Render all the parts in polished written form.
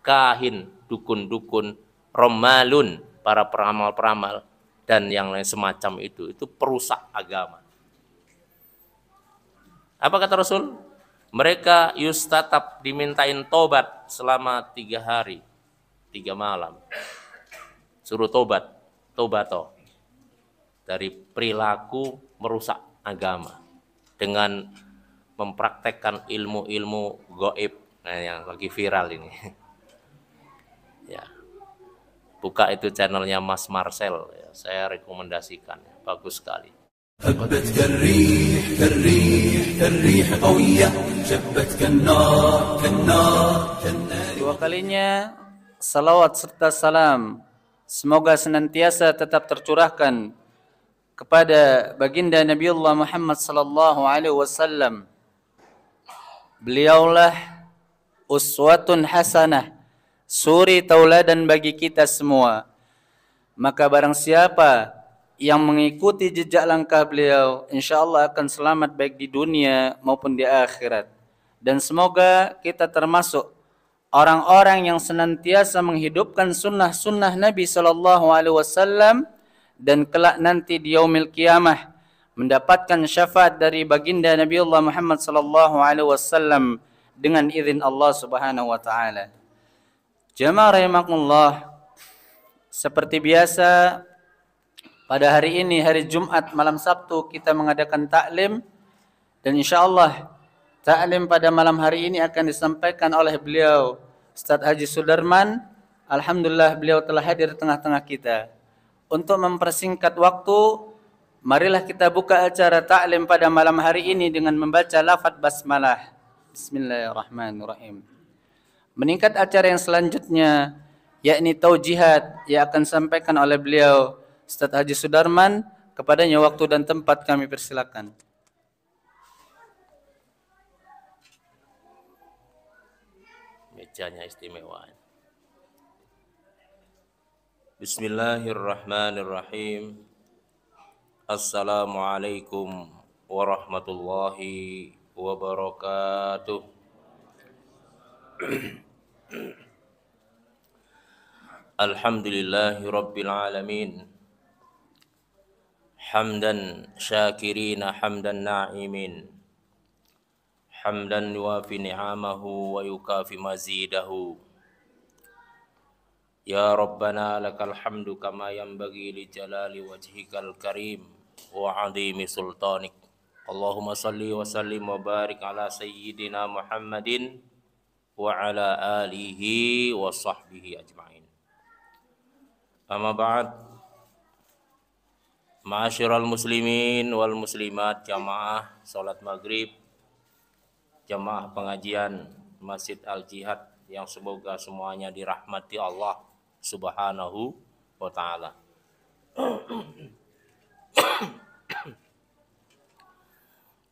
kahin, dukun-dukun, romalun, para peramal-peramal, dan yang lain semacam itu perusak agama. Apa kata Rasul? Mereka yustatab, dimintain tobat selama 3 hari 3 malam. Suruh tobato dari perilaku merusak agama dengan mempraktekkan ilmu-ilmu gaib. Nah, yang lagi viral ini. Ya. Buka itu channelnya Mas Marcel, ya, saya rekomendasikan, bagus sekali. هبت كالريح كالريح كالريح قوية شبت كالنار كالنار كالنار. Dua kalinya salawat serta salam semoga senantiasa tetap tercurahkan kepada baginda Nabiullah Muhammad sallallahu alaihi wasallam. Beliaulah uswatun hasanah, suri tauladan bagi kita semua. Maka barang siapa yang mengikuti jejak langkah beliau, insyaallah akan selamat baik di dunia maupun di akhirat. Dan semoga kita termasuk orang-orang yang senantiasa menghidupkan sunnah-sunnah Nabi sallallahu alaihi wasallam dan kelak nanti di yaumil qiyamah mendapatkan syafaat dari baginda Nabiullah Muhammad sallallahu alaihi wasallam dengan izin Allah Subhanahu wa taala. Jamaah rahimakumullah, seperti biasa pada hari ini, hari Jumat malam Sabtu, kita mengadakan taklim, dan insyaallah taklim pada malam hari ini akan disampaikan oleh beliau Ustaz Haji Sudarman. Alhamdulillah beliau telah hadir di tengah-tengah kita. Untuk mempersingkat waktu, marilah kita buka acara taklim pada malam hari ini dengan membaca lafaz basmalah. Bismillahirrahmanirrahim. Meningkat acara yang selanjutnya, yakni taujihat yang akan disampaikan oleh beliau Ustaz Haji Sudarman. Kepadanya waktu dan tempat kami persilakan. Mejanya istimewa. Bismillahirrahmanirrahim. Assalamualaikum warahmatullahi wabarakatuh. Alhamdulillahi rabbil alamin. Hamdan syakirina hamdan na'imin. Hamdan yuafi ni'amahu wa yukafi mazidahu. Ya Rabbana lakal hamdu kama yanbaghi li jalali wajhikal karim wa 'azimi sultanik. Allahumma salli wa sallim wa barik ala sayyidina Muhammadin wa ala alihi wa sahbihi ajma'in. Amma ba'd. Ma'asyiral muslimin wal muslimat, jamaah salat maghrib, jamaah pengajian Masjid Al-Jihad yang semoga semuanya dirahmati Allah Subhanahu wa ta'ala.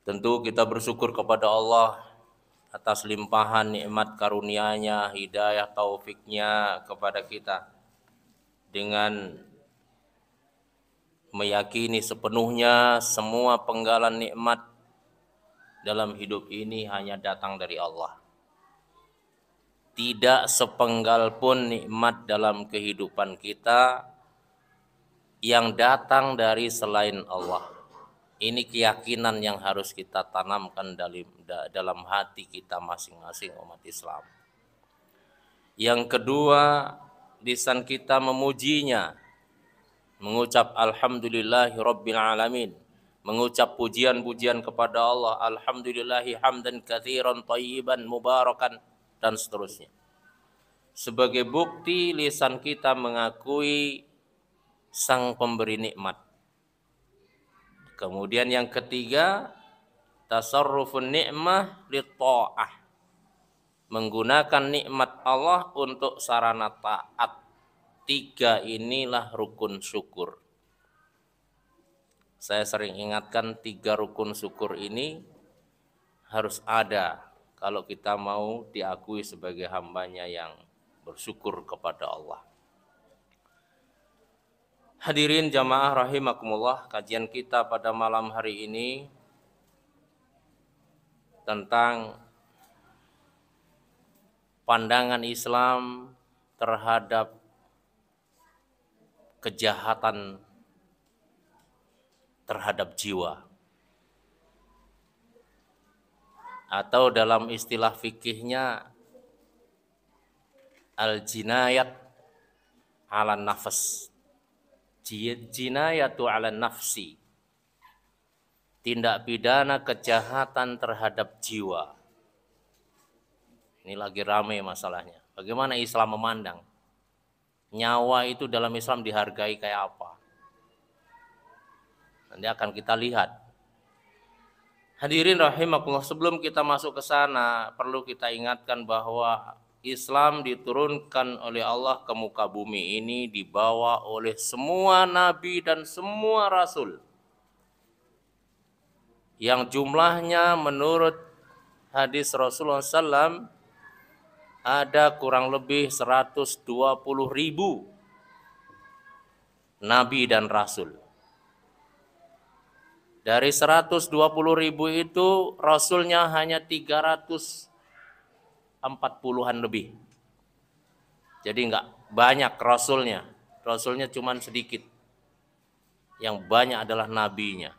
Tentu kita bersyukur kepada Allah atas limpahan nikmat karunia-Nya, hidayah taufiknya kepada kita, dengan meyakini sepenuhnya semua penggalan nikmat dalam hidup ini hanya datang dari Allah. Tidak sepenggal pun nikmat dalam kehidupan kita yang datang dari selain Allah. Ini keyakinan yang harus kita tanamkan dalam hati kita masing-masing umat Islam. Yang kedua, lisan kita memujinya, mengucap alhamdulillahi rabbil alamin, mengucap pujian-pujian kepada Allah, alhamdulillahi hamdan katsiran thayyiban mubarakan, dan seterusnya. Sebagai bukti lisan kita mengakui sang pemberi nikmat. Kemudian yang ketiga, tasarrufun ni'mah lit-ta'ah, menggunakan nikmat Allah untuk sarana taat. 3 inilah rukun syukur. Saya sering ingatkan 3 rukun syukur ini harus ada kalau kita mau diakui sebagai hambanya yang bersyukur kepada Allah. Hadirin jamaah rahimakumullah, kajian kita pada malam hari ini tentang pandangan Islam terhadap kejahatan terhadap jiwa, atau dalam istilah fikihnya al-jinayat ala nafs, jinayatu ala nafsi, tindak pidana kejahatan terhadap jiwa. Ini lagi ramai masalahnya. Bagaimana Islam memandang nyawa itu? Dalam Islam dihargai kayak apa? Nanti akan kita lihat. Hadirin rahimakumullah, sebelum kita masuk ke sana, perlu kita ingatkan bahwa Islam diturunkan oleh Allah ke muka bumi ini dibawa oleh semua nabi dan semua rasul, yang jumlahnya menurut hadis Rasulullah SAW ada kurang lebih 120.000 nabi dan rasul. Dari 120.000 itu rasulnya hanya 340-an lebih. Jadi enggak banyak rasulnya. Rasulnya cuma sedikit. Yang banyak adalah nabinya.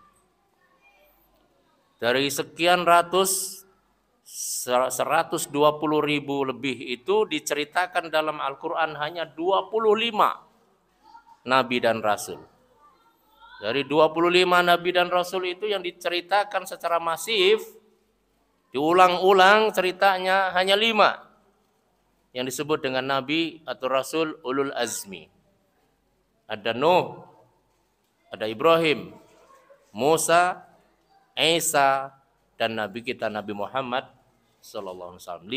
Dari sekian ratus, 120.000 lebih itu diceritakan dalam Al-Quran hanya 25 nabi dan rasul. Dari 25 nabi dan rasul itu yang diceritakan secara masif, diulang-ulang ceritanya hanya 5 yang disebut dengan nabi atau rasul ulul azmi. Ada Nuh, ada Ibrahim, Musa, Isa, dan nabi kita Nabi Muhammad sallallahu alaihi wasallam.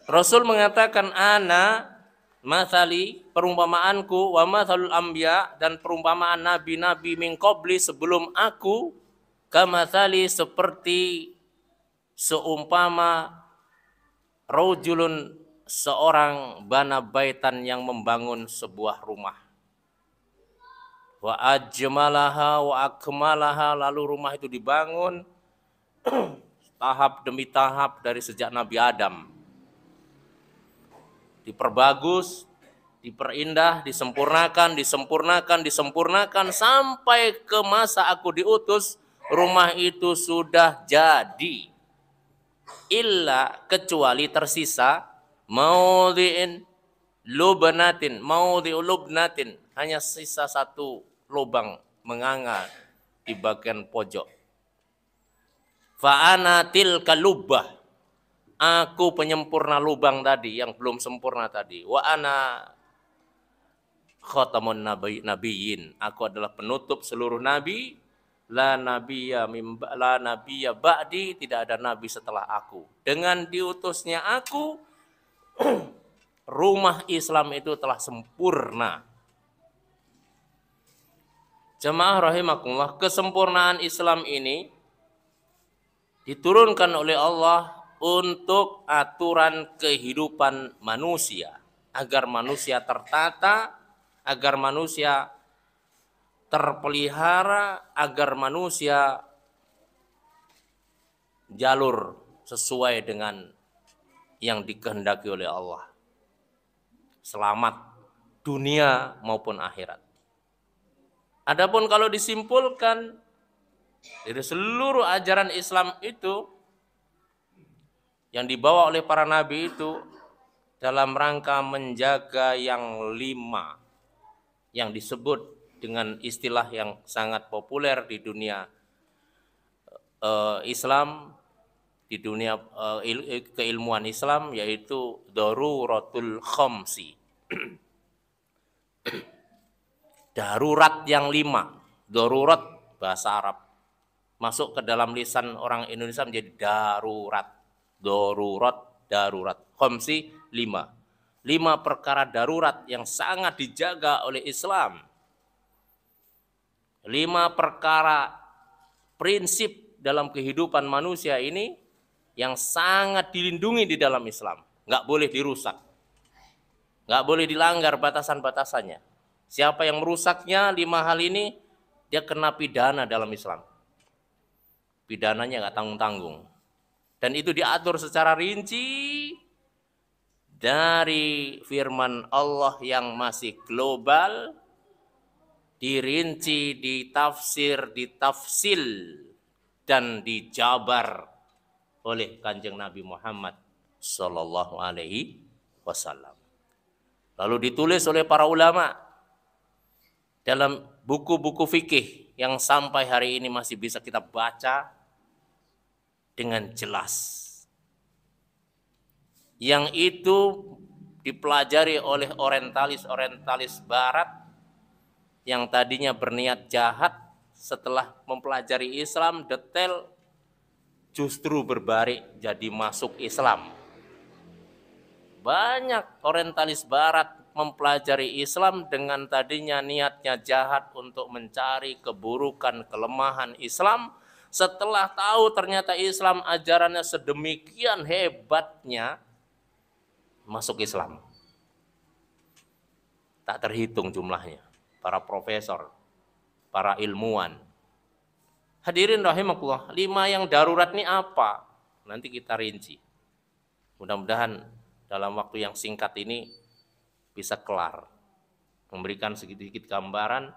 5. Rasul mengatakan ana mathali, perumpamaanku, wa mathalul anbiya, dan perumpamaan nabi-nabi min qabli, sebelum aku, kamathali, seperti seumpama rajulun, seorang bana baitan, yang membangun sebuah rumah. Wa ajmalaha wa akmalaha, lalu rumah itu dibangun tahap demi tahap dari sejak Nabi Adam. Diperbagus, diperindah, disempurnakan sampai ke masa aku diutus, rumah itu sudah jadi. Illa, kecuali tersisa maudhi'in lubnatin, maudhi'u lubnatin, hanya sisa satu lubang menganga di bagian pojok. Fa ana tilka lubbah, aku penyempurna lubang tadi yang belum sempurna tadi. Wa ana khatamun nabiyyin, aku adalah penutup seluruh nabi. La nabiyya ba'di, tidak ada nabi setelah aku. Dengan diutusnya aku, rumah Islam itu telah sempurna. Jemaah rahimakumullah, kesempurnaan Islam ini diturunkan oleh Allah untuk aturan kehidupan manusia, agar manusia tertata, agar manusia terpelihara, agar manusia jalur sesuai dengan yang dikehendaki oleh Allah. Selamat dunia maupun akhirat. Adapun kalau disimpulkan dari seluruh ajaran Islam itu yang dibawa oleh para nabi itu dalam rangka menjaga yang 5 yang disebut dengan istilah yang sangat populer di dunia Islam, di dunia keilmuan Islam, yaitu daruratul khamsi. Darurat yang 5, darurat bahasa Arab, masuk ke dalam lisan orang Indonesia menjadi darurat. Darurat. Khamsi 5. 5 perkara darurat yang sangat dijaga oleh Islam. 5 perkara prinsip dalam kehidupan manusia ini yang sangat dilindungi di dalam Islam. Nggak boleh dirusak. Nggak boleh dilanggar batasan-batasannya. Siapa yang merusaknya 5 hal ini, dia kena pidana dalam Islam. Pidananya nggak tanggung-tanggung. Dan itu diatur secara rinci dari firman Allah yang masih global, dirinci, ditafsir, ditafsil, dan dijabar oleh Kanjeng Nabi Muhammad Sallallahu Alaihi Wasallam. Lalu ditulis oleh para ulama dalam buku-buku fikih yang sampai hari ini masih bisa kita baca dengan jelas. Yang itu dipelajari oleh orientalis barat yang tadinya berniat jahat, setelah mempelajari Islam detail justru berbalik jadi masuk Islam. Banyak orientalis barat mempelajari Islam dengan tadinya niatnya jahat untuk mencari keburukan, kelemahan Islam. Setelah tahu ternyata Islam ajarannya sedemikian hebatnya, masuk Islam. Tak terhitung jumlahnya. Para profesor, para ilmuwan. Hadirin rahimakumullah, 5 yang darurat ini apa? Nanti kita rinci. Mudah-mudahan dalam waktu yang singkat ini bisa kelar. Memberikan sedikit gambaran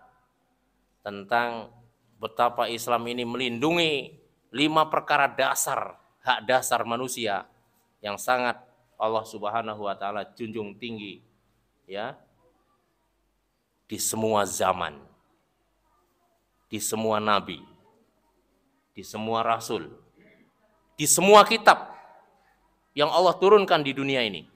tentang betapa Islam ini melindungi 5 perkara dasar, hak dasar manusia yang sangat Allah Subhanahu wa taala junjung tinggi, ya, di semua zaman, di semua nabi, di semua rasul, di semua kitab yang Allah turunkan di dunia ini.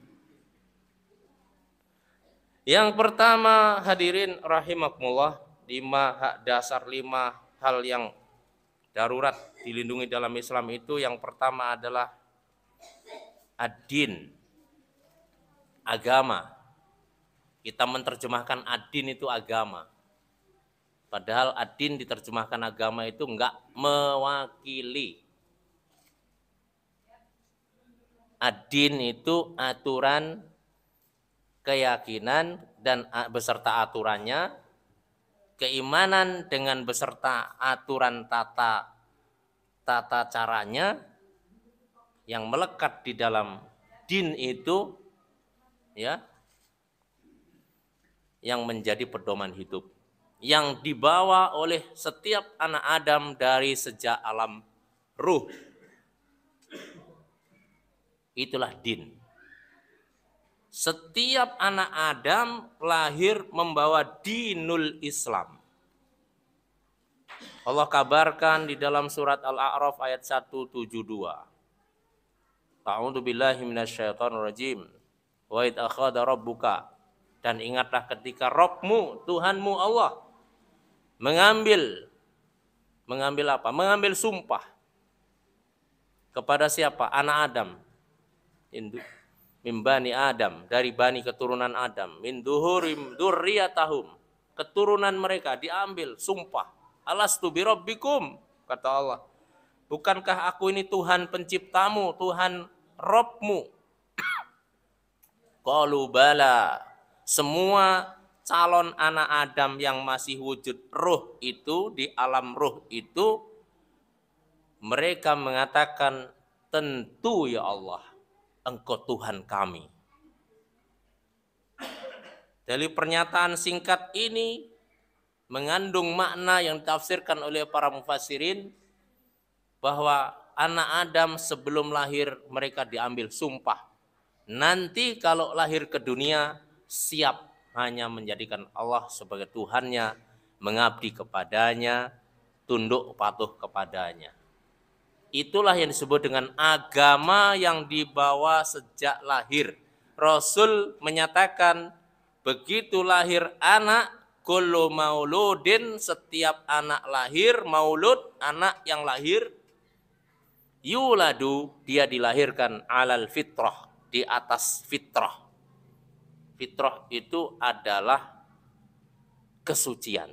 Yang pertama, hadirin rahimakumullah, 5 hak dasar, 5 hal yang darurat dilindungi dalam Islam itu. Yang pertama adalah ad-din, agama. Kita menerjemahkan ad-din itu agama. Padahal ad-din diterjemahkan agama itu enggak mewakili. Ad-din itu aturan, keyakinan dan beserta aturannya, keimanan dengan beserta aturan tata caranya yang melekat di dalam din itu, ya, yang menjadi pedoman hidup yang dibawa oleh setiap anak Adam dari sejak alam ruh. Itulah din. Setiap anak Adam lahir membawa dinul Islam. Allah kabarkan di dalam surat Al-A'raf ayat 172. A'udzu billahi minasyaitonir rajim. Wa id akhadha rabbuka, dan ingatlah ketika Rabbmu, Tuhanmu Allah mengambil apa? Mengambil sumpah kepada siapa? Anak Adam. Min bani Adam, dari bani keturunan Adam. Min duhurim dzurriyyatahum, keturunan mereka diambil sumpah. Alastu birabbikum, kata Allah. Bukankah aku ini Tuhan penciptamu, Tuhan Rabbmu? Qalu bala. Semua calon anak Adam yang masih wujud ruh itu, di alam ruh itu, mereka mengatakan, tentu ya Allah, Engkau Tuhan kami. Dari pernyataan singkat ini mengandung makna yang ditafsirkan oleh para mufassirin bahwa anak Adam sebelum lahir mereka diambil sumpah. Nanti kalau lahir ke dunia siap hanya menjadikan Allah sebagai Tuhannya, mengabdi kepadanya, tunduk patuh kepadanya. Itulah yang disebut dengan agama yang dibawa sejak lahir. Rasul menyatakan begitu lahir anak, kullu mauludin, setiap anak lahir, maulud, anak yang lahir, yuladu, dia dilahirkan alal fitrah, di atas fitrah. Fitrah itu adalah kesucian.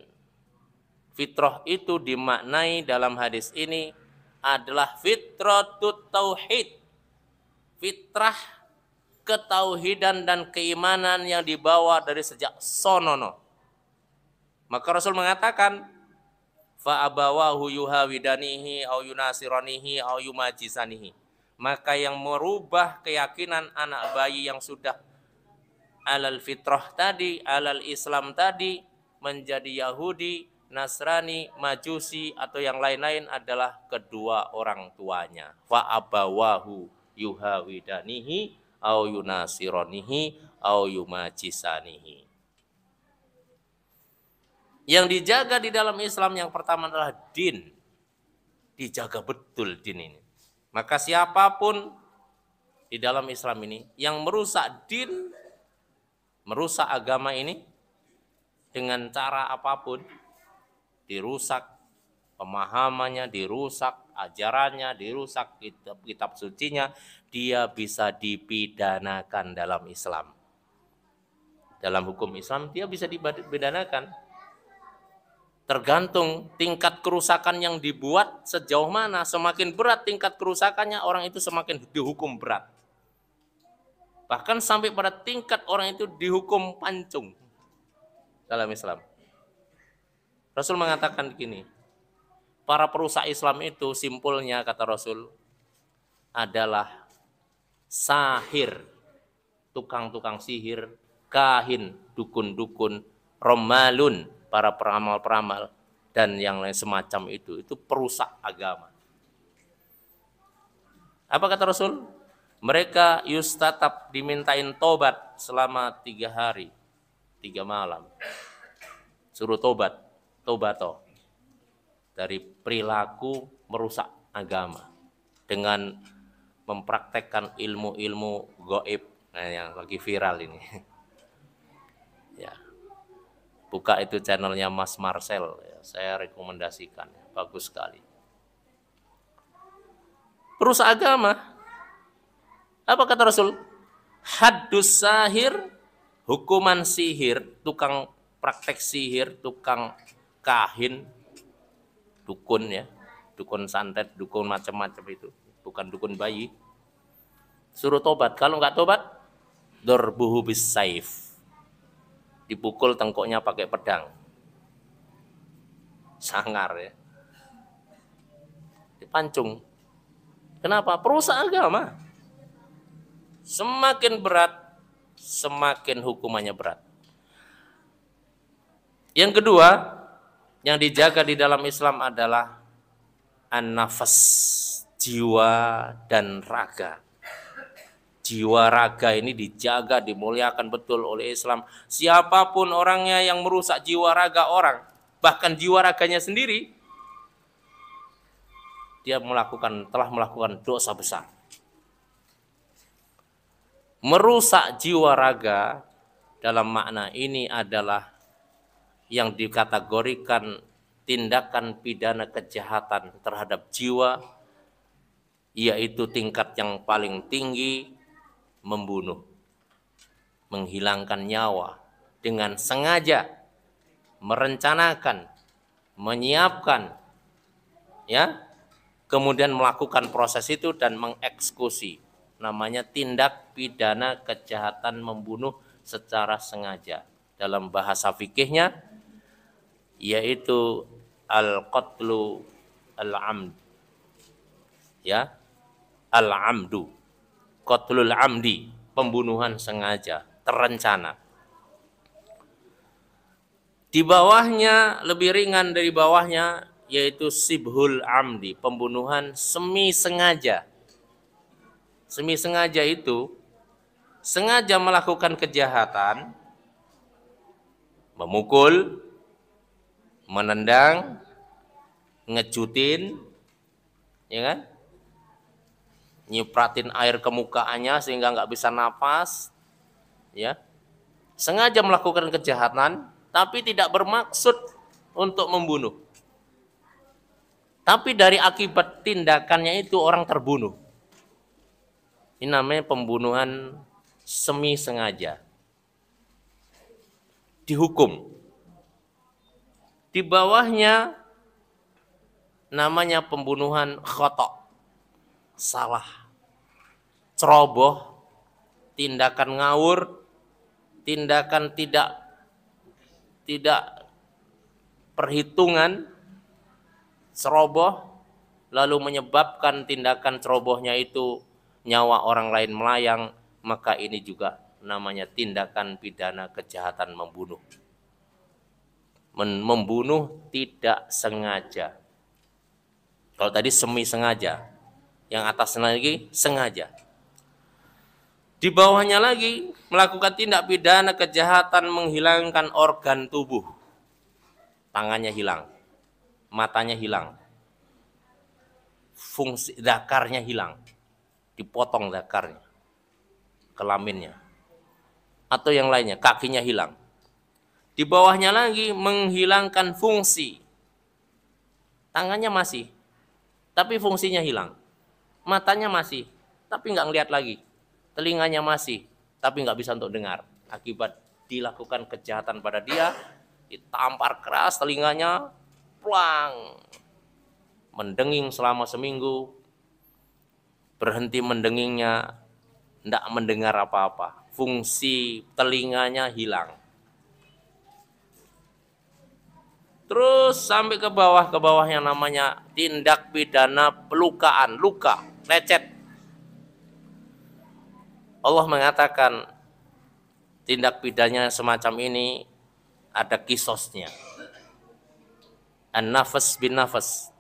Fitrah itu dimaknai dalam hadis ini adalah fitratut tauhid. Fitrah ketauhidan dan keimanan yang dibawa dari sejak sonono. Maka Rasul mengatakan, fa abawahu yuhawidanihi au yunasiranihi au yumajisanihi. maka yang merubah keyakinan anak bayi yang sudah alal fitrah tadi, alal Islam tadi, menjadi Yahudi, Nasrani, Majusi atau yang lain-lain adalah kedua orang tuanya. Fa abawahu yuhawidanihi au yunasironihi au yumajisanihi. Yang dijaga di dalam Islam yang pertama adalah din. Dijaga betul din ini. Maka siapapun di dalam Islam ini yang merusak din, merusak agama ini dengan cara apapun, dirusak pemahamannya, dirusak ajarannya, dirusak kitab sucinya, dia bisa dipidanakan dalam Islam. Dalam hukum Islam dia bisa dipidanakan. Tergantung tingkat kerusakan yang dibuat sejauh mana. Semakin berat tingkat kerusakannya, orang itu semakin dihukum berat. Bahkan sampai pada tingkat orang itu dihukum pancung dalam Islam. Rasul mengatakan begini, para perusak Islam itu simpulnya kata Rasul adalah sahir, tukang-tukang sihir, kahin, dukun-dukun, romalun, para peramal-peramal, dan yang lain semacam itu perusak agama. Apa kata Rasul? Mereka yustatab, dimintain tobat selama 3 hari, 3 malam. Suruh tobat, tobato, dari perilaku merusak agama dengan mempraktekkan ilmu-ilmu gaib, nah yang lagi viral ini. Ya. Buka itu channelnya Mas Marcel, ya, saya rekomendasikan, bagus sekali. Perusak agama. Apa kata Rasul? Haddus sahir, hukuman sihir, tukang praktek sihir, tukang kahin, dukun ya, dukun santet, dukun macam-macam itu, bukan dukun bayi. Suruh tobat, kalau nggak tobat, dorbuhu bis saif. Dipukul tengkuknya pakai pedang. Sangar ya. Dipancung. Kenapa? Perusak agama. Semakin berat, semakin hukumannya berat. Yang kedua, yang dijaga di dalam Islam adalah an-nafas, jiwa dan raga. Jiwa raga ini dijaga, dimuliakan betul oleh Islam. Siapapun orangnya yang merusak jiwa raga orang, bahkan jiwa raganya sendiri, dia telah melakukan dosa besar. Merusak jiwa raga dalam makna ini adalah yang dikategorikan tindakan pidana kejahatan terhadap jiwa, yaitu tingkat yang paling tinggi, membunuh, menghilangkan nyawa dengan sengaja, merencanakan, menyiapkan, ya, kemudian melakukan proses itu dan mengeksekusi. Namanya tindak pidana kejahatan membunuh secara sengaja. Dalam bahasa fikihnya yaitu al-qatlu al-amd, ya, al-amdu, qatlul amdi, pembunuhan sengaja, terencana. Di bawahnya, lebih ringan dari bawahnya, yaitu sibhul amdi, pembunuhan semi sengaja. Semi sengaja itu sengaja melakukan kejahatan, memukul, menendang, ngejutin, ya kan? Nyipratin air ke mukaannya sehingga nggak bisa napas, ya. Sengaja melakukan kejahatan, tapi tidak bermaksud untuk membunuh. Tapi dari akibat tindakannya itu orang terbunuh. Ini namanya pembunuhan semi sengaja. Dihukum. Di bawahnya namanya pembunuhan khotok, salah, ceroboh, tindakan ngawur, tindakan tidak perhitungan, ceroboh, lalu menyebabkan tindakan cerobohnya itu nyawa orang lain melayang, maka ini juga namanya tindakan pidana kejahatan membunuh. Membunuh tidak sengaja. Kalau tadi semi sengaja, yang atas lagi sengaja. Di bawahnya lagi melakukan tindak pidana kejahatan menghilangkan organ tubuh. Tangannya hilang, matanya hilang, fungsi zakarnya hilang, dipotong zakarnya, kelaminnya, atau yang lainnya, kakinya hilang. Di bawahnya lagi menghilangkan fungsi. Tangannya masih, tapi fungsinya hilang. Matanya masih, tapi nggak ngelihat lagi. Telinganya masih, tapi nggak bisa untuk dengar. Akibat dilakukan kejahatan pada dia, ditampar keras telinganya, plang, mendenging selama seminggu, berhenti mendengingnya, tidak mendengar apa-apa, fungsi telinganya hilang. Terus sampai ke bawah yang namanya tindak pidana pelukaan, luka, lecet. Allah mengatakan tindak pidana semacam ini ada kisosnya. An-nafas bin nafas,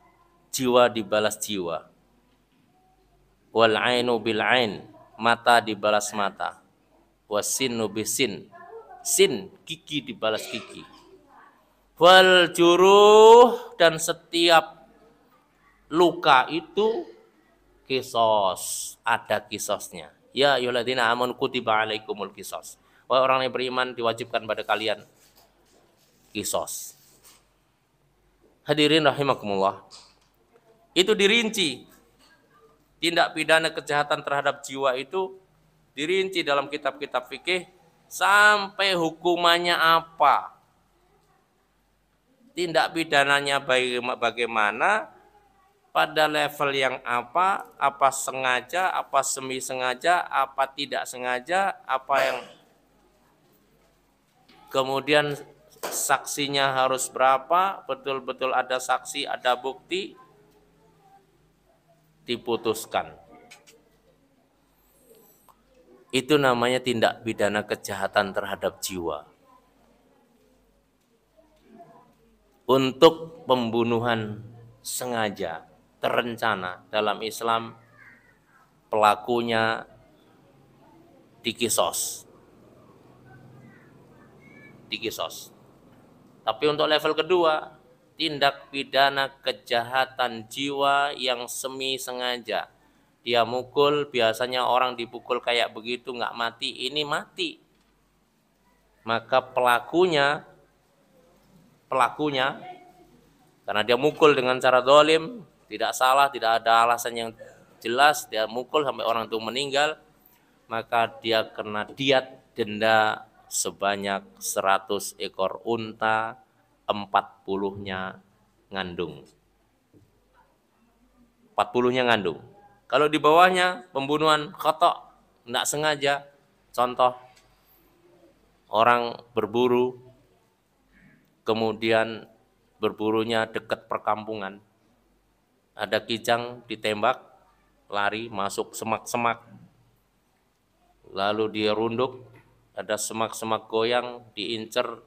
jiwa dibalas jiwa. Wal ainu bil ain, mata dibalas mata. Wasinnu bisin, sin, gigi dibalas gigi. Wal juruh, dan setiap luka itu kisos, ada kisosnya. Ya ayyuhalladzina amanu kutiba alaikumul kisos. Wahai orang yang beriman, diwajibkan pada kalian kisos. Hadirin rahimakumullah. Itu dirinci. Tindak pidana kejahatan terhadap jiwa itu dirinci dalam kitab-kitab fikih sampai hukumannya apa. Tindak pidananya bagaimana, pada level yang apa sengaja, apa semi sengaja, apa tidak sengaja, apa yang kemudian saksinya harus berapa, betul-betul ada saksi, ada bukti, diputuskan. Itu namanya tindak pidana kejahatan terhadap jiwa. Untuk pembunuhan sengaja, terencana, dalam Islam pelakunya dikisos. Tapi untuk level kedua, tindak pidana kejahatan jiwa yang semi sengaja. Dia mukul, biasanya orang dipukul kayak begitu nggak mati, ini mati. Maka pelakunya karena dia mukul dengan cara zalim, tidak salah, tidak ada alasan yang jelas, dia mukul sampai orang itu meninggal, maka dia kena diat denda sebanyak 100 ekor unta, 40-nya ngandung. 40-nya ngandung. Kalau di bawahnya pembunuhan khata', tidak sengaja. Contoh, orang berburu, kemudian berburunya dekat perkampungan. Ada kijang ditembak, lari masuk semak-semak. Lalu dia runduk, ada semak-semak goyang, diincer,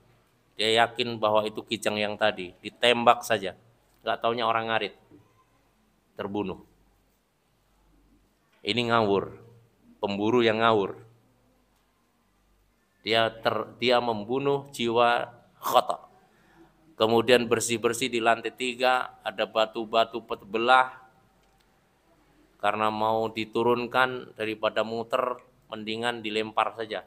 dia yakin bahwa itu kijang yang tadi, ditembak saja. Nggak taunya orang ngarit, terbunuh. Ini ngawur, pemburu yang ngawur. Dia membunuh jiwa khata'. Kemudian bersih-bersih di lantai 3, ada batu-batu belah. Karena mau diturunkan daripada muter, mendingan dilempar saja.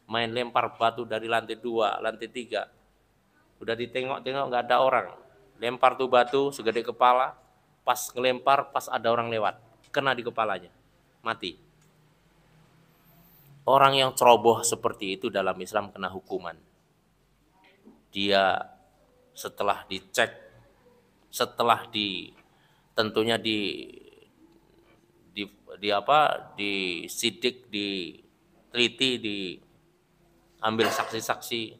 Main lempar batu dari lantai 2, lantai 3. Udah ditengok-tengok nggak ada orang. Lempar tuh batu segede kepala, pas ngelempar, pas ada orang lewat, kena di kepalanya, mati. Orang yang ceroboh seperti itu dalam Islam kena hukuman. Dia setelah dicek, setelah tentunya disidik, diteliti, diambil saksi-saksi,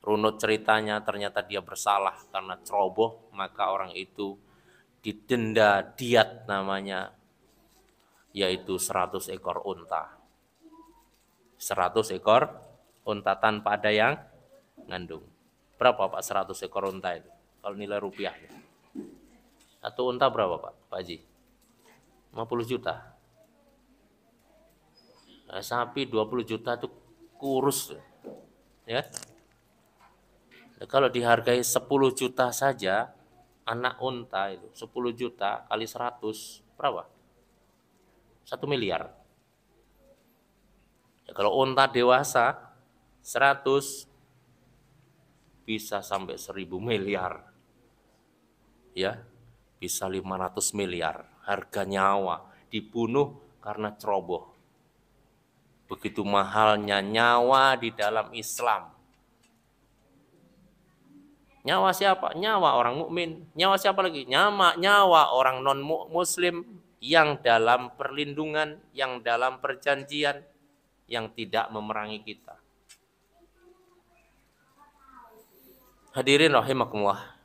runut ceritanya, ternyata dia bersalah karena ceroboh, maka orang itu didenda diat namanya, yaitu 100 ekor unta. 100 ekor unta tanpa ada yang ngandung. Berapa Pak 100 ekor unta itu? Kalau nilai rupiah. Satu unta berapa Pak Haji? 50 juta. Nah, sapi 20 juta itu kurus. Ya. Nah, kalau dihargai 10 juta saja, anak unta itu 10 juta kali 100 berapa? 1 miliar. Ya, kalau unta dewasa 100 bisa sampai 1000 miliar. Ya, bisa 500 miliar. Harga nyawa dibunuh karena ceroboh. Begitu mahalnya nyawa di dalam Islam. Nyawa siapa? Nyawa orang mukmin. Nyawa siapa lagi? Nyawa orang non muslim yang dalam perlindungan, yang dalam perjanjian, yang tidak memerangi kita. Hadirin rahimakumullah.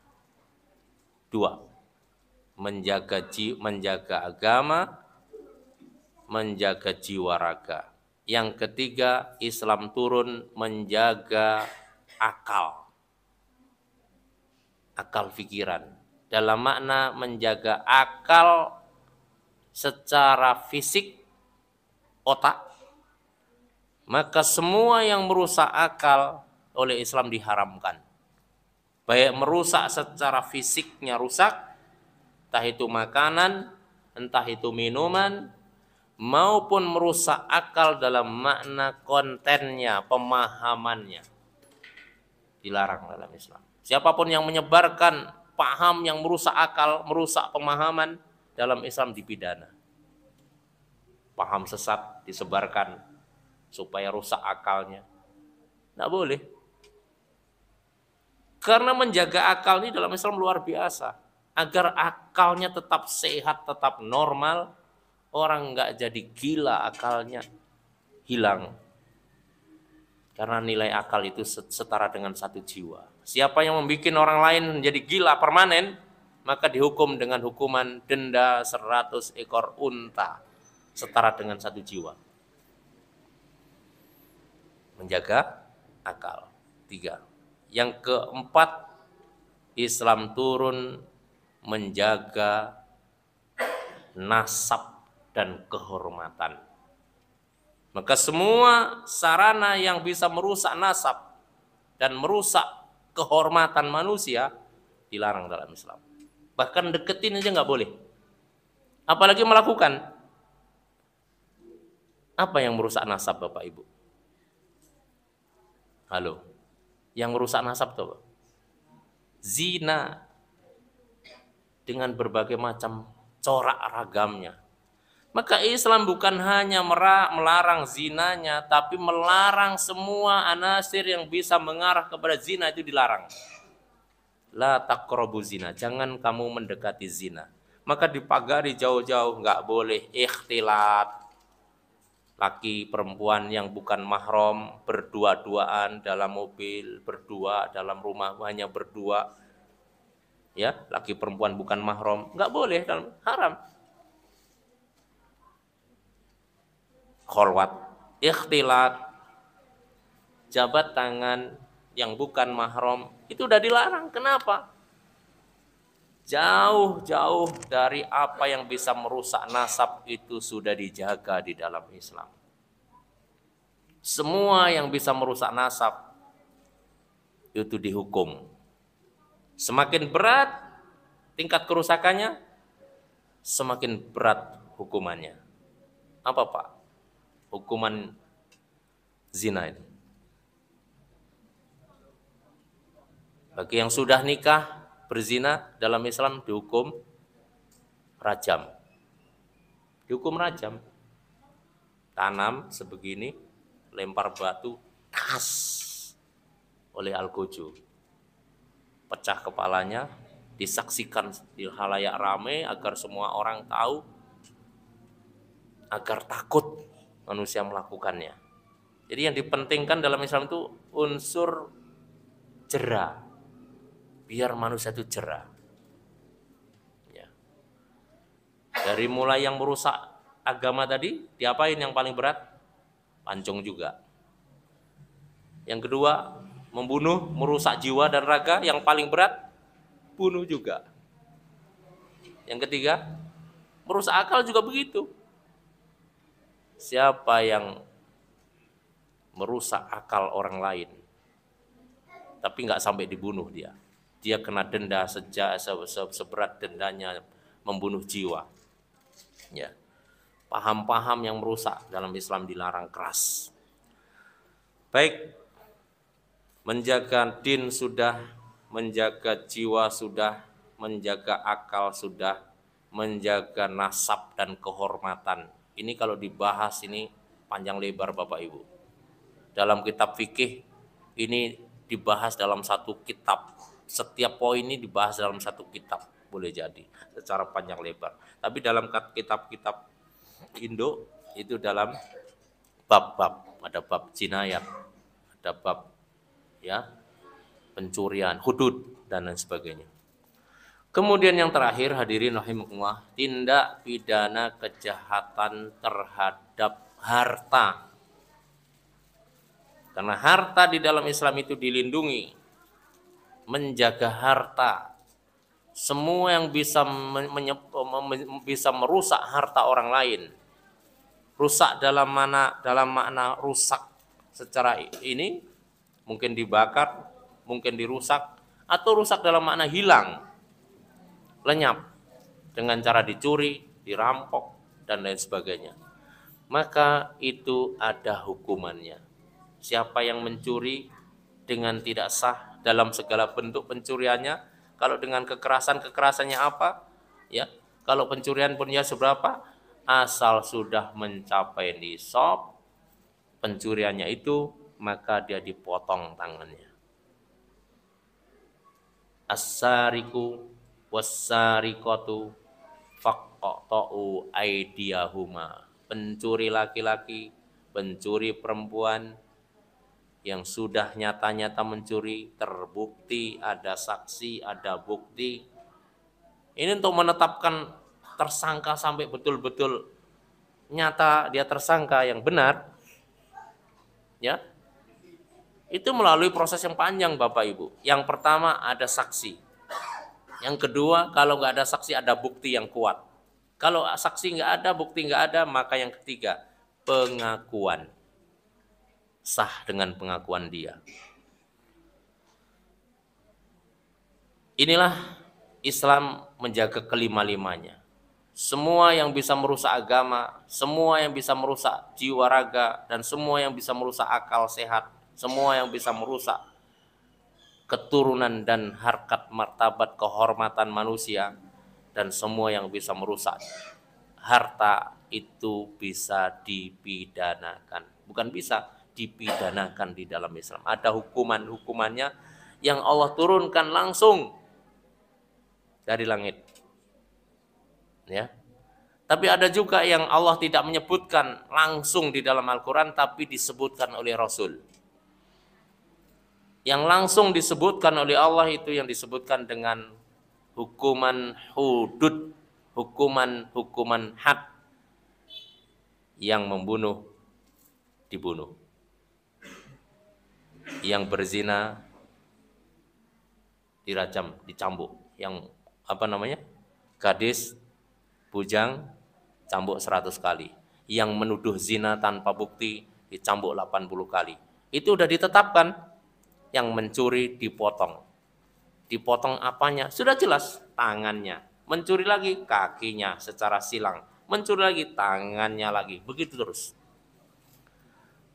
2. Menjaga agama, menjaga jiwa raga. Yang ketiga, Islam turun menjaga akal pikiran. Dalam makna menjaga akal secara fisik, otak. Maka semua yang merusak akal oleh Islam diharamkan. Baik merusak secara fisiknya rusak, entah itu makanan, entah itu minuman, maupun merusak akal dalam makna kontennya, pemahamannya. Dilarang dalam Islam. Siapapun yang menyebarkan paham yang merusak akal, merusak pemahaman, dalam Islam dipidana. Paham sesat disebarkan supaya rusak akalnya. Tidak boleh. Karena menjaga akal ini dalam Islam luar biasa. Agar akalnya tetap sehat, tetap normal, orang nggak jadi gila akalnya, hilang. Karena nilai akal itu setara dengan 1 jiwa. Siapa yang membuat orang lain menjadi gila permanen, maka dihukum dengan hukuman denda 100 ekor unta, setara dengan 1 jiwa. Menjaga akal. 3. Yang keempat, Islam turun menjaga nasab dan kehormatan. Maka semua sarana yang bisa merusak nasab dan merusak kehormatan manusia dilarang dalam Islam. Bahkan deketin aja nggak boleh. Apalagi melakukan. Apa yang merusak nasab Bapak Ibu? Halo. Yang merusak nasab itu apa? Zina. Dengan berbagai macam corak ragamnya. Maka Islam bukan hanya melarang zinanya, tapi melarang semua anasir yang bisa mengarah kepada zina itu dilarang. La taqrabu zina, jangan kamu mendekati zina. Maka dipagari jauh-jauh, nggak boleh ikhtilat. Laki perempuan yang bukan mahram berdua-duaan dalam mobil, berdua dalam rumah, hanya berdua. Ya, laki perempuan bukan mahram, nggak boleh, haram. Kholwat, ikhtilat, jabat tangan yang bukan mahram, itu udah dilarang. Kenapa? Jauh-jauh dari apa yang bisa merusak nasab itu sudah dijaga di dalam Islam. Semua yang bisa merusak nasab itu dihukum. Semakin berat tingkat kerusakannya, semakin berat hukumannya. Apa Pak? Hukuman zina ini. Bagi yang sudah nikah berzina dalam Islam dihukum rajam. Dihukum rajam. Tanam sebegini, lempar batu, tas oleh Al-Gojo. Pecah kepalanya, disaksikan di halayak ramai agar semua orang tahu, agar takut manusia melakukannya. Jadi yang dipentingkan dalam Islam itu unsur jera, biar manusia itu jera. Ya. Dari mulai yang merusak agama tadi, diapain yang paling berat? Pancung juga. Yang kedua, membunuh, merusak jiwa dan raga, yang paling berat, bunuh juga. Yang ketiga, merusak akal juga begitu. Siapa yang merusak akal orang lain, tapi nggak sampai dibunuh dia kena denda seberat dendanya membunuh jiwa. Ya, paham-paham yang merusak dalam Islam dilarang keras. Baik, menjaga din sudah, menjaga jiwa sudah, menjaga akal sudah, menjaga nasab dan kehormatan. Ini kalau dibahas ini panjang lebar Bapak Ibu. Dalam kitab fikih ini dibahas dalam satu kitab. Setiap poin ini dibahas dalam satu kitab, boleh jadi secara panjang lebar. Tapi dalam kitab-kitab Indo itu dalam bab-bab, ada bab jinayat, ada bab ya pencurian, hudud dan lain sebagainya. Kemudian yang terakhir hadirin rahimakumullah, tindak pidana kejahatan terhadap harta. Karena harta di dalam Islam itu dilindungi, menjaga harta. Semua yang bisa merusak harta orang lain. Rusak dalam makna rusak secara ini mungkin dibakar, mungkin dirusak, atau rusak dalam makna hilang, lenyap dengan cara dicuri, dirampok dan lain sebagainya. Maka itu ada hukumannya. Siapa yang mencuri dengan tidak sah dalam segala bentuk pencuriannya, kalau dengan kekerasannya apa? Ya, kalau pencurian punya seberapa? Asal sudah mencapai nisab pencuriannya itu, maka dia dipotong tangannya. As-sariqu was-sariqatu faqta'u aydiyahuma. Pencuri laki-laki, pencuri perempuan yang sudah nyata-nyata mencuri, terbukti, ada saksi, ada bukti. Ini untuk menetapkan tersangka sampai betul-betul nyata dia tersangka yang benar. Ya. Itu melalui proses yang panjang Bapak Ibu. Yang pertama ada saksi. Yang kedua, kalau nggak ada saksi ada bukti yang kuat. Kalau saksi nggak ada, bukti nggak ada, maka yang ketiga pengakuan. Sah dengan pengakuan dia. Inilah Islam menjaga kelima-limanya. Semua yang bisa merusak agama, semua yang bisa merusak jiwa raga, dan semua yang bisa merusak akal sehat, semua yang bisa merusak keturunan dan harkat martabat kehormatan manusia, dan semua yang bisa merusak harta itu bisa dipidanakan. Bukan bisa, dipidanakan di dalam Islam. Ada hukumannya yang Allah turunkan langsung dari langit. Ya. Tapi ada juga yang Allah tidak menyebutkan langsung di dalam Al-Quran, tapi disebutkan oleh Rasul. Yang langsung disebutkan oleh Allah itu yang disebutkan dengan hukuman hudud, hukuman had. Yang membunuh dibunuh. Yang berzina dirajam, dicambuk. Yang gadis bujang cambuk 100 kali. Yang menuduh zina tanpa bukti dicambuk 80 kali. Itu udah ditetapkan. Yang mencuri dipotong. Dipotong apanya? Sudah jelas, tangannya. Mencuri lagi kakinya secara silang. Mencuri lagi tangannya lagi. Begitu terus.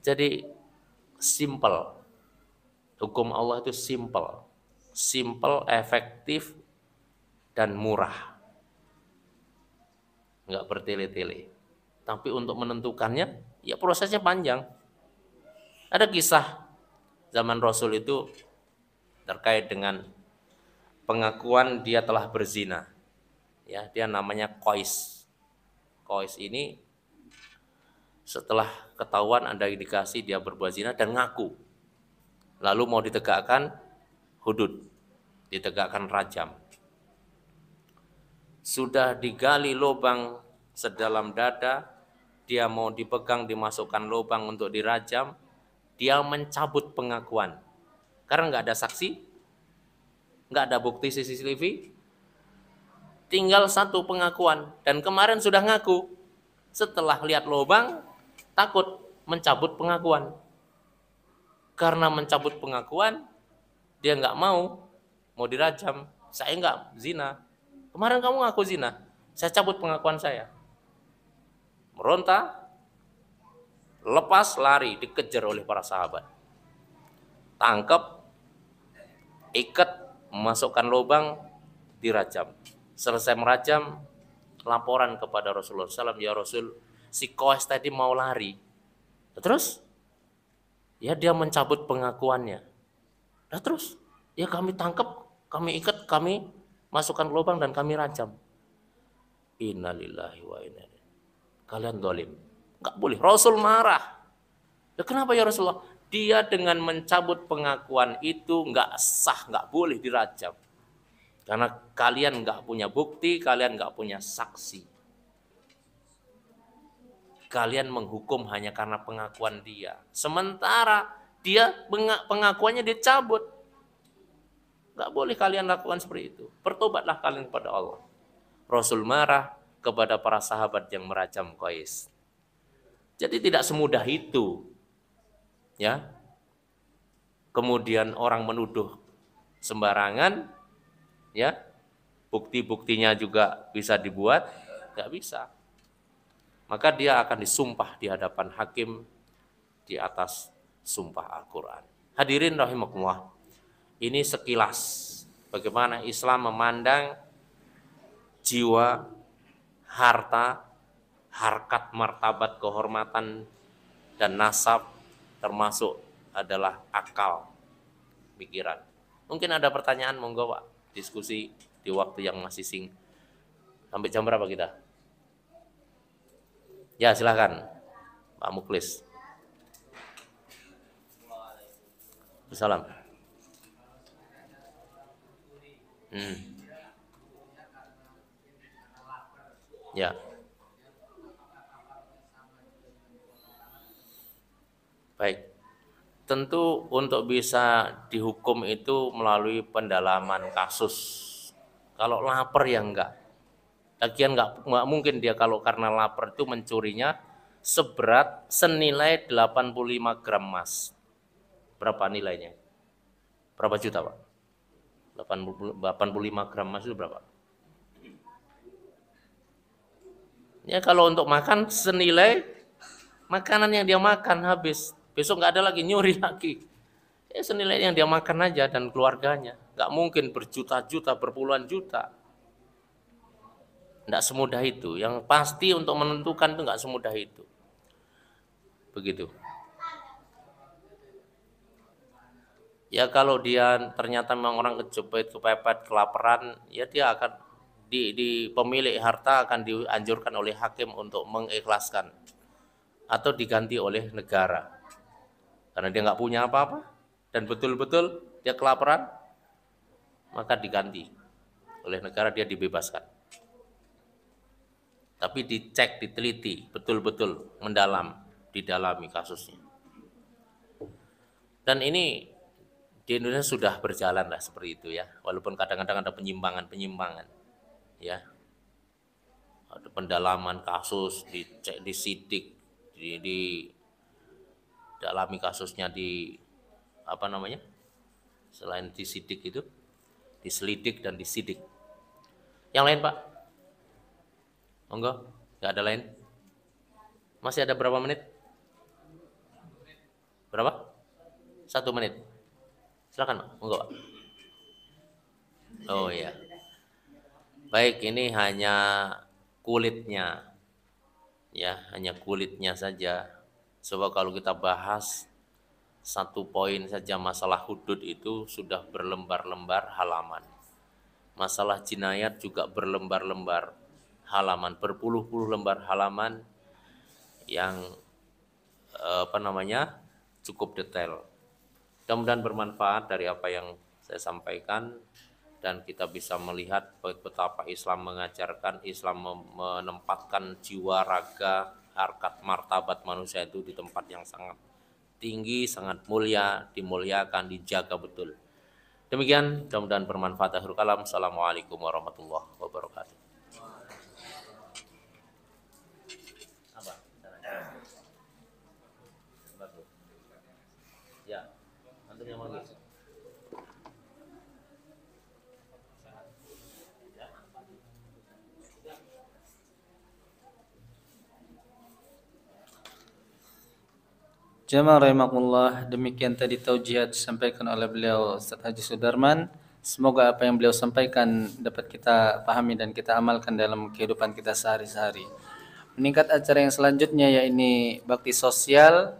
Jadi simple. Hukum Allah itu simple, efektif, dan murah. Enggak bertele-tele. Tapi untuk menentukannya, ya prosesnya panjang. Ada kisah zaman Rasul itu terkait dengan pengakuan dia telah berzina. Ya, dia namanya Qais. Qais ini setelah ketahuan ada indikasi dia berbuat zina dan ngaku. Lalu mau ditegakkan hudud, ditegakkan rajam. Sudah digali lubang sedalam dada, dia mau dipegang, dimasukkan lubang untuk dirajam, dia mencabut pengakuan. Karena nggak ada saksi, nggak ada bukti CCTV, tinggal satu pengakuan. Dan kemarin sudah ngaku, setelah lihat lubang, takut mencabut pengakuan. Karena mencabut pengakuan, dia nggak mau dirajam. Saya nggak zina. Kemarin kamu ngaku zina, saya cabut pengakuan saya. Meronta, lepas, lari, dikejar oleh para sahabat. Tangkap, ikat, masukkan lubang, dirajam. Selesai merajam, laporan kepada Rasulullah SAW, ya Rasul, si Qais tadi mau lari. Terus, ya dia mencabut pengakuannya. Nah terus, ya kami tangkap, kami ikat, kami masukkan lubang dan kami rajam. Innalillahi wa inna ilaihi. Kalian zalim. Enggak boleh. Rasul marah. Ya kenapa ya Rasulullah? Dia dengan mencabut pengakuan itu enggak sah, enggak boleh dirajam. Karena kalian enggak punya bukti, kalian enggak punya saksi. Kalian menghukum hanya karena pengakuan dia. Sementara dia pengakuannya dicabut. Enggak boleh kalian lakukan seperti itu. Bertobatlah kalian kepada Allah. Rasul marah kepada para sahabat yang merajam Qais. Jadi tidak semudah itu. Ya. Kemudian orang menuduh sembarangan, ya. Bukti-buktinya juga bisa dibuat, enggak bisa. Maka dia akan disumpah di hadapan hakim di atas sumpah Al-Qur'an. Hadirin rahimakumullah. Ini sekilas bagaimana Islam memandang jiwa, harta, harkat, martabat, kehormatan, dan nasab, termasuk adalah akal, pikiran. Mungkin ada pertanyaan, monggo Pak, diskusi di waktu yang masih sampai jam berapa kita? Ya silakan Pak Muklis. Salam. Ya. Baik. Tentu untuk bisa dihukum itu melalui pendalaman kasus. Kalau lapar ya enggak. Lagian enggak mungkin dia kalau karena lapar itu mencurinya senilai 85 gram emas. Berapa nilainya? Berapa juta, Pak? 85 gram emas itu berapa? Ya kalau untuk makan senilai makanan yang dia makan habis. Besok nggak ada lagi, nyuri lagi. Ya senilai yang dia makan aja dan keluarganya. Nggak mungkin berjuta-juta, berpuluhan juta. Nggak semudah itu. Yang pasti untuk menentukan itu nggak semudah itu. Begitu. Ya kalau dia ternyata memang orang kepepet, kelaparan, ya dia akan di pemilik harta akan dianjurkan oleh hakim untuk mengikhlaskan atau diganti oleh negara. Karena dia nggak punya apa-apa dan betul-betul dia kelaparan, maka diganti oleh negara, dia dibebaskan. Tapi dicek, diteliti, betul-betul didalami kasusnya. Dan ini di Indonesia sudah berjalan lah seperti itu ya, walaupun kadang-kadang ada penyimpangan, ya, ada pendalaman kasus, dicek, disidik, dalami kasusnya selain disidik itu, diselidik dan disidik. Yang lain Pak? Monggo, nggak ada lain? Masih ada berapa menit? Berapa? 1 menit. Silakan Pak, monggo Pak. Oh iya. Baik, ini hanya kulitnya. Ya, hanya kulitnya saja. Sebab kalau kita bahas 1 poin saja masalah hudud itu sudah berlembar-lembar halaman. Masalah jinayat juga berlembar-lembar halaman, berpuluh-puluh lembar halaman yang cukup detail. Mudah-mudahan bermanfaat dari apa yang saya sampaikan dan kita bisa melihat betapa Islam mengajarkan, Islam menempatkan jiwa, raga, harkat, martabat manusia itu di tempat yang sangat tinggi, sangat mulia, dimuliakan, dijaga betul. Demikian, mudah-mudahan bermanfaat. Akhirul kalam. Assalamualaikum warahmatullahi wabarakatuh. Ya, antum yang manggil. Jamaah rahimakumullah, demikian tadi taujihat disampaikan oleh beliau Ustaz Haji Sudarman. Semoga apa yang beliau sampaikan dapat kita pahami dan kita amalkan dalam kehidupan kita sehari-hari. Meningkat acara yang selanjutnya yaitu bakti sosial.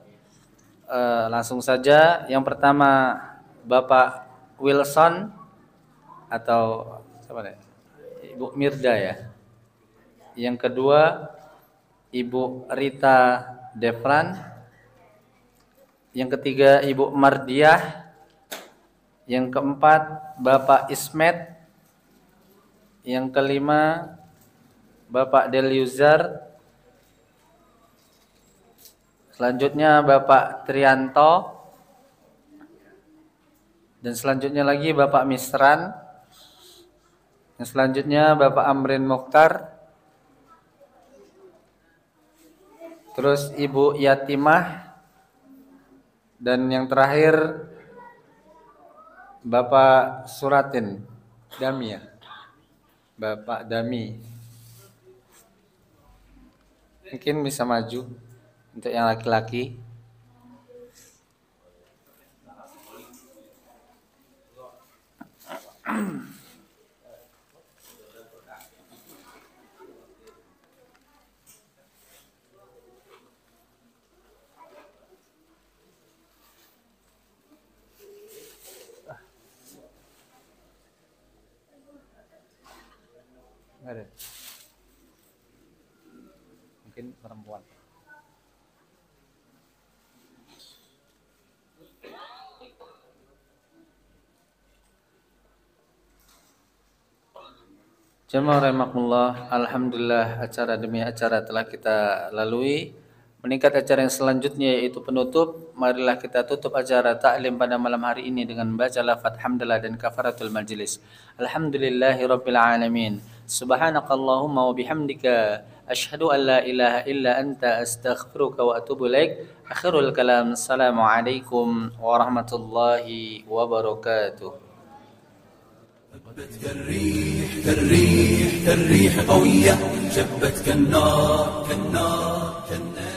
Langsung saja, yang pertama Bapak Wilson atau siapa nih? Ibu Mirda ya. Yang kedua Ibu Rita Devran. Yang ketiga Ibu Mardiah. Yang keempat Bapak Ismet. Yang kelima Bapak Deliuzar. Selanjutnya Bapak Trianto. Dan selanjutnya lagi Bapak Misran. Yang selanjutnya Bapak Amrin Mokhtar. Terus Ibu Yatimah. Dan yang terakhir Bapak Suratin Dami ya. Bapak Dami. Mungkin bisa maju untuk yang laki-laki. Ada. Mungkin perempuan. Jamaah rahimakumullah, alhamdulillah acara demi acara telah kita lalui. Meningkat acara yang selanjutnya yaitu penutup. Marilah kita tutup acara taklim pada malam hari ini dengan baca lafaz hamdalah dan kafaratul majlis. Alhamdulillahirabbil alamin. Subhanakallahumma wa bihamdika asyhadu an la ilaha illa anta astaghfiruka wa atubu ilaik. Akhirul kalam. Assalamualaikum warahmatullahi wabarakatuh. كالريح كالريح كالريح قوية شبت كالنار كالنار كالنار